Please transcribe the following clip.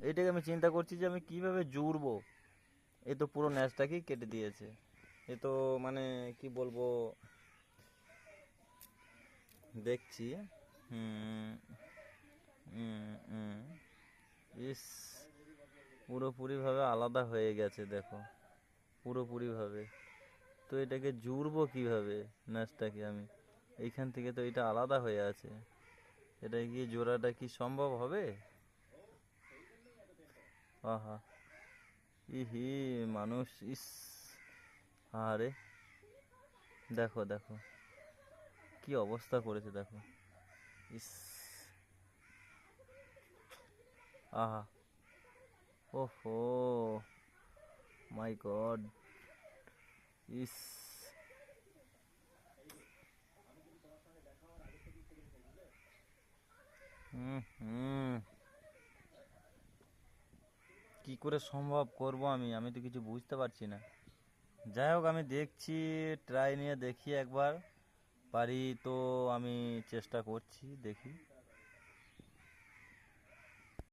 এইটাকে আমি চিন্তা করছি যে আমি কিভাবে জুড়বো। এ তো পুরো ন্যাচটাকেই কেটে দিয়েছে। এ তো মানে কি বলবো, দেখছি। হুম। হুম। ইস, পুরোপুরিভাবে আলাদা হয়ে গেছে দেখো, পুরোপুরিভাবে। তো এটাকে জুড়বো কিভাবে ন্যাচটাকে আমি? এইখান থেকে তো এটা আলাদা হয়ে আছে, এটা কি জোড়াটা কি সম্ভব হবে? আহা, ইহি, মানুষ, ইস, আরে দেখো দেখো কি অবস্থা করেছে দেখো। ইস, আহা, ওহো, মাই গড, ইস, হুম হুম, কি করে সম্ভব করব আমি? আমি তো কিছু বুঝতে পারছি না। যাই হোক, আমি দেখছি, ট্রাই নিয়ে দেখি একবার, পারি তো আমি চেষ্টা করছি, দেখি।